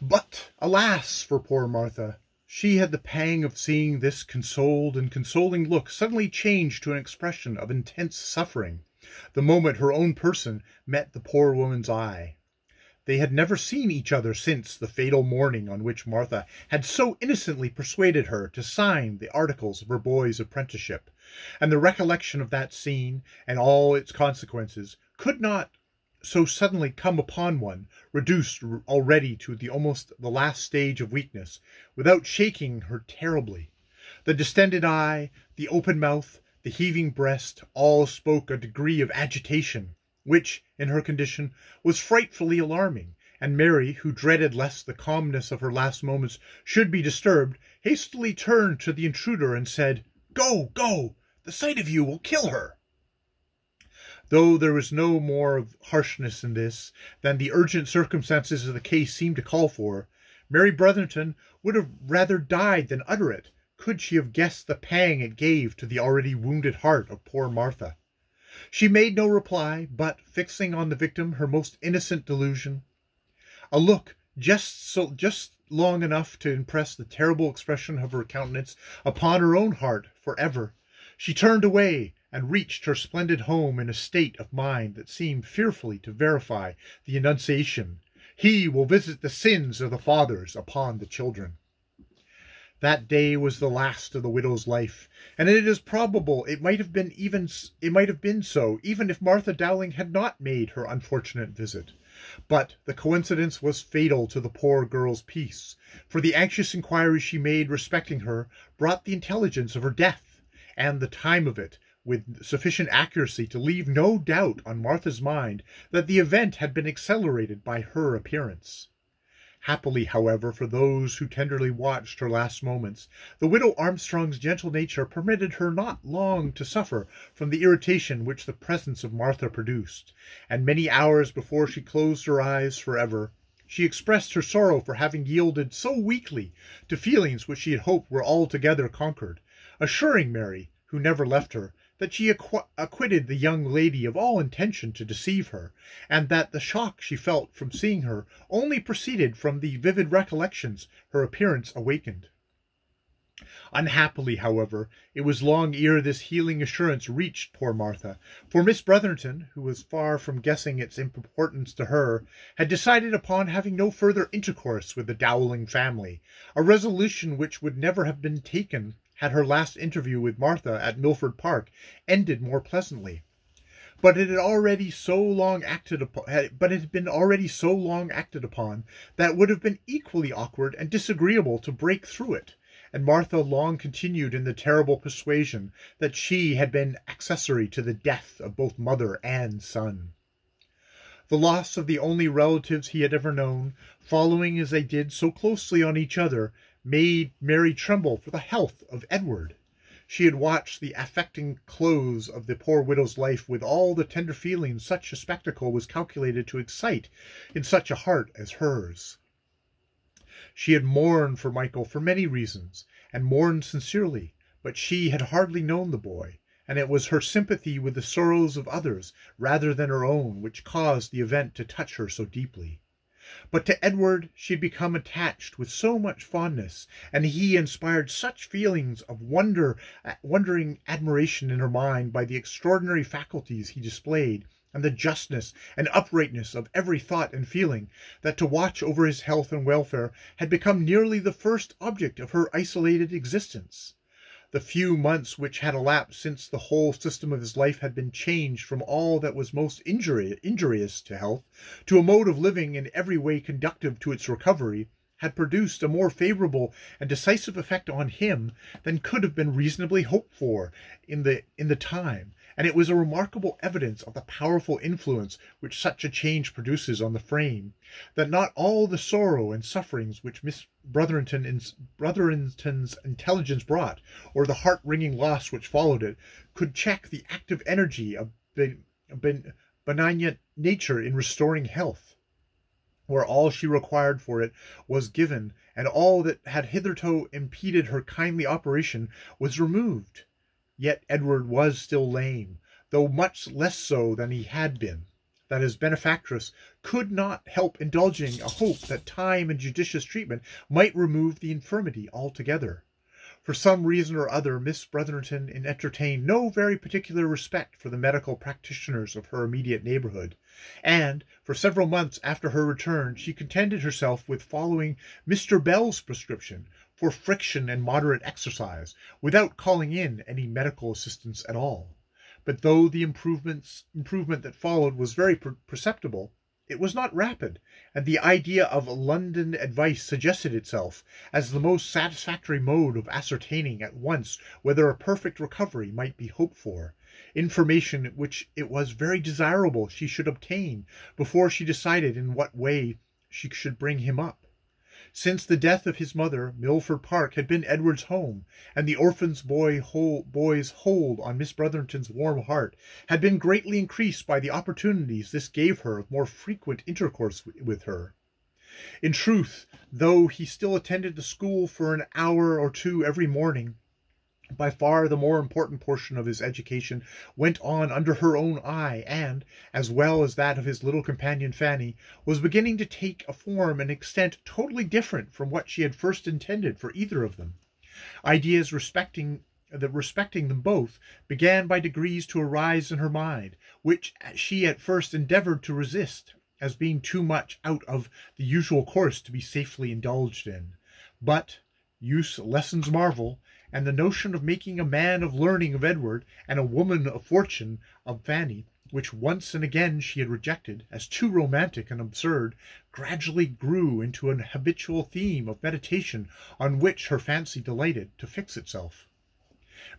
But, alas for poor Martha! She had the pang of seeing this consoled and consoling look suddenly change to an expression of intense suffering, the moment her own person met the poor woman's eye. They had never seen each other since the fatal morning on which Martha had so innocently persuaded her to sign the articles of her boy's apprenticeship, and the recollection of that scene, and all its consequences, could not so suddenly come upon one, reduced already to almost the last stage of weakness, without shaking her terribly. The distended eye, the open mouth, the heaving breast, all spoke a degree of agitation, which, in her condition, was frightfully alarming, and Mary, who dreaded lest the calmness of her last moments should be disturbed, hastily turned to the intruder and said, "Go, go! The sight of you will kill her." Though there was no more of harshness in this than the urgent circumstances of the case seemed to call for, Mary Brotherton would have rather died than utter it, could she have guessed the pang it gave to the already wounded heart of poor Martha. She made no reply, but, fixing on the victim her most innocent delusion, a look just long enough to impress the terrible expression of her countenance upon her own heart for ever, she turned away, and reached her splendid home in a state of mind that seemed fearfully to verify the annunciation, "He will visit the sins of the fathers upon the children." That day was the last of the widow's life, and it is probable it might have been so, even if Martha Dowling had not made her unfortunate visit. But the coincidence was fatal to the poor girl's peace, for the anxious inquiries she made respecting her brought the intelligence of her death, and the time of it, with sufficient accuracy to leave no doubt on Martha's mind that the event had been accelerated by her appearance. Happily, however, for those who tenderly watched her last moments, the widow Armstrong's gentle nature permitted her not long to suffer from the irritation which the presence of Martha produced, and many hours before she closed her eyes for ever, she expressed her sorrow for having yielded so weakly to feelings which she had hoped were altogether conquered, assuring Mary, who never left her, that she acquitted the young lady of all intention to deceive her, and that the shock she felt from seeing her only proceeded from the vivid recollections her appearance awakened. Unhappily, however, it was long ere this healing assurance reached poor Martha, for Miss Brotherton, who was far from guessing its importance to her, had decided upon having no further intercourse with the Dowling family, a resolution which would never have been taken had her last interview with Martha at Milford Park ended more pleasantly. But it had been already so long acted upon that it would have been equally awkward and disagreeable to break through it, and Martha long continued in the terrible persuasion that she had been accessory to the death of both mother and son. The loss of the only relatives he had ever known, following as they did so closely on each other, made Mary tremble for the health of Edward. She had watched the affecting close of the poor widow's life with all the tender feelings such a spectacle was calculated to excite in such a heart as hers. She had mourned for Mchl for many reasons, and mourned sincerely, but she had hardly known the boy, and it was her sympathy with the sorrows of others rather than her own which caused the event to touch her so deeply. But to Edward she had become attached with so much fondness, and he inspired such feelings of wondering admiration in her mind by the extraordinary faculties he displayed, and the justness and uprightness of every thought and feeling, that to watch over his health and welfare had become nearly the first object of her isolated existence. The few months which had elapsed since the whole system of his life had been changed from all that was most injurious to health to a mode of living in every way conducive to its recovery, had produced a more favourable and decisive effect on him than could have been reasonably hoped for in the time, and it was a remarkable evidence of the powerful influence which such a change produces on the frame, that not all the sorrow and sufferings which Miss Brotherton's intelligence brought, or the heart-wringing loss which followed it, could check the active energy of benignant nature in restoring health, where all she required for it was given, and all that had hitherto impeded her kindly operation was removed. Yet Edward was still lame, though much less so than he had been. that his benefactress could not help indulging a hope that time and judicious treatment might remove the infirmity altogether. For some reason or other, Miss Brotherton entertained no very particular respect for the medical practitioners of her immediate neighbourhood, and for several months after her return she contented herself with following Mr. Bell's prescription for friction and moderate exercise, without calling in any medical assistance at all. But though the improvement that followed was very perceptible, it was not rapid, and the idea of London advice suggested itself as the most satisfactory mode of ascertaining at once whether a perfect recovery might be hoped for, information which it was very desirable she should obtain before she decided in what way she should bring him up. Since the death of his mother, Milford Park had been Edward's home, and the orphan boy's hold on Miss Brotherton's warm heart had been greatly increased by the opportunities this gave her of more frequent intercourse with her. In truth, though he still attended the school for an hour or two every morning, by far the more important portion of his education went on under her own eye, and, as well as that of his little companion Fanny, was beginning to take a form and extent totally different from what she had first intended for either of them. Ideas respecting them both began by degrees to arise in her mind, which she at first endeavoured to resist, as being too much out of the usual course to be safely indulged in. But use lessens marvel, and the notion of making a man of learning of Edward, and a woman of fortune of Fanny, which once and again she had rejected as too romantic and absurd, gradually grew into an habitual theme of meditation on which her fancy delighted to fix itself.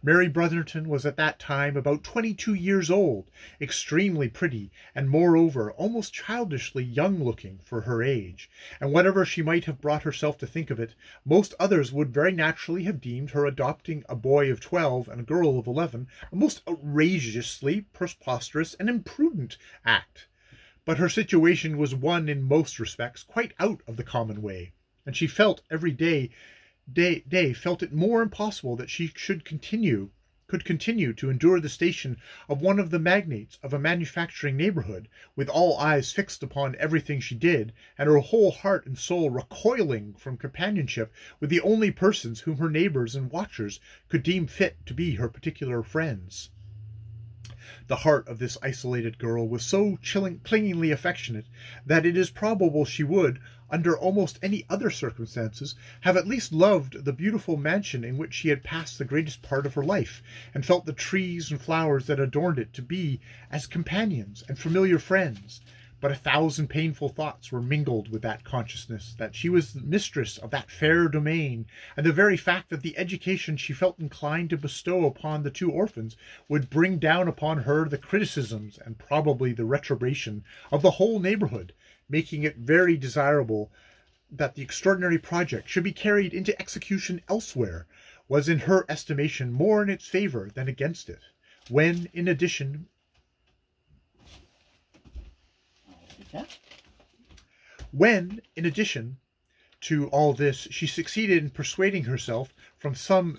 Mary Brotherton was at that time about 22 years old, extremely pretty, and moreover almost childishly young-looking for her age, and whatever she might have brought herself to think of it, most others would very naturally have deemed her adopting a boy of 12 and a girl of 11 a most outrageously preposterous and imprudent act. But her situation was one in most respects quite out of the common way, and she felt every day felt it more impossible that she could continue to endure the station of one of the magnates of a manufacturing neighbourhood, with all eyes fixed upon everything she did, and her whole heart and soul recoiling from companionship with the only persons whom her neighbours and watchers could deem fit to be her particular friends. The heart of this isolated girl was so clingingly affectionate that it is probable she would, under almost any other circumstances, have at least loved the beautiful mansion in which she had passed the greatest part of her life, and felt the trees and flowers that adorned it to be as companions and familiar friends. But 1,000 painful thoughts were mingled with that consciousness that she was the mistress of that fair domain, and the very fact that the education she felt inclined to bestow upon the two orphans would bring down upon her the criticisms and probably the reprobation of the whole neighbourhood, making it very desirable that the extraordinary project should be carried into execution elsewhere, was in her estimation more in its favour than against it. When, in addition to all this, she succeeded in persuading herself from some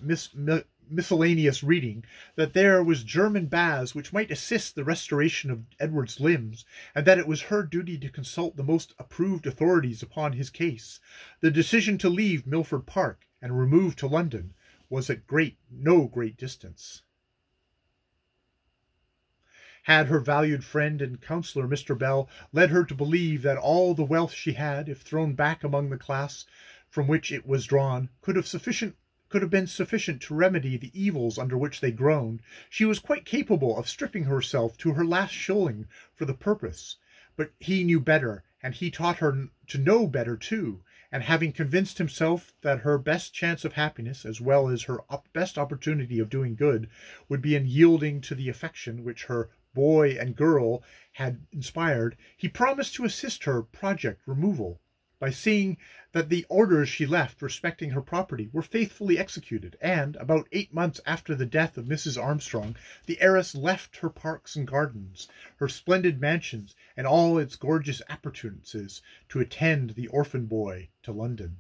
miscellaneous reading that there was German baths which might assist the restoration of Edward's limbs, and that it was her duty to consult the most approved authorities upon his case, the decision to leave Milford Park and remove to London was at no great distance. Had her valued friend and counsellor, Mr. Bell, led her to believe that all the wealth she had, if thrown back among the class from which it was drawn, could have been sufficient to remedy the evils under which they groaned, she was quite capable of stripping herself to her last shilling for the purpose. But he knew better, and he taught her to know better too, and having convinced himself that her best chance of happiness, as well as her best opportunity of doing good, would be in yielding to the affection which her boy and girl had inspired, he promised to assist her project removal, by seeing that the orders she left respecting her property were faithfully executed, and, about 8 months after the death of Mrs. Armstrong, the heiress left her parks and gardens, her splendid mansions, and all its gorgeous appurtenances, to attend the orphan boy to London.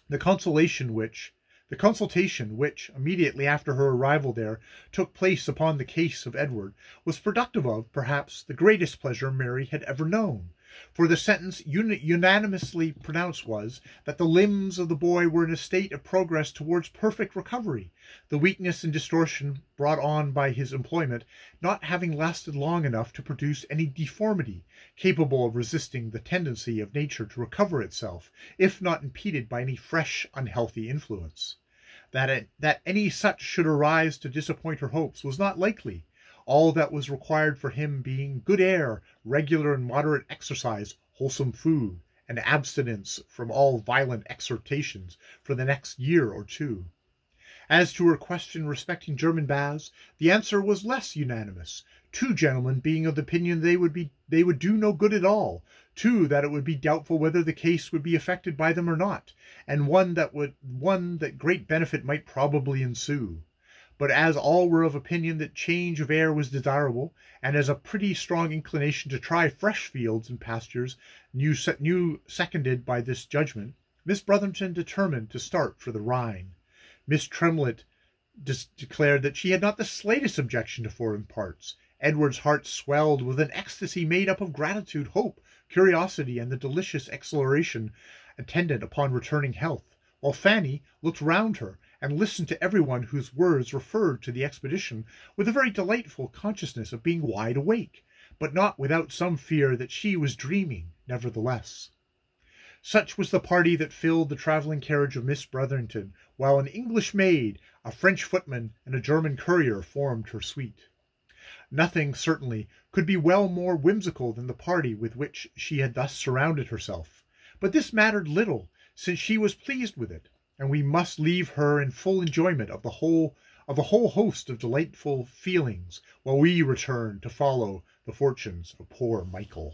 The consolation which The consultation which, immediately after her arrival there, took place upon the case of Edward, was productive of, perhaps, the greatest pleasure Mary had ever known. For the sentence unanimously pronounced was, that the limbs of the boy were in a state of progress towards perfect recovery, the weakness and distortion brought on by his employment not having lasted long enough to produce any deformity, capable of resisting the tendency of nature to recover itself, if not impeded by any fresh unhealthy influence. That any such should arise to disappoint her hopes was not likely, all that was required for him being good air, regular and moderate exercise, wholesome food, and abstinence from all violent exertions for the next year or two. As to her question respecting German baths, the answer was less unanimous, 2 gentlemen being of the opinion they would do no good at all, 2 that it would be doubtful whether the case would be affected by them or not, and one that great benefit might probably ensue. But as all were of opinion that change of air was desirable, and as a pretty strong inclination to try fresh fields and pastures new seconded by this judgment, Miss Brotherton determined to start for the Rhine. Miss Tremlett declared that she had not the slightest objection to foreign parts. Edward's heart swelled with an ecstasy made up of gratitude, hope, curiosity, and the delicious exhilaration attendant upon returning health, while Fanny looked round her, and listened to everyone whose words referred to the expedition with a very delightful consciousness of being wide awake, but not without some fear that she was dreaming nevertheless. Such was the party that filled the travelling carriage of Miss Brotherton, while an English maid, a French footman, and a German courier formed her suite. Nothing, certainly, could be well more whimsical than the party with which she had thus surrounded herself, but this mattered little, since she was pleased with it, and we must leave her in full enjoyment of the whole host of delightful feelings, while we return to follow the fortunes of poor Mchl.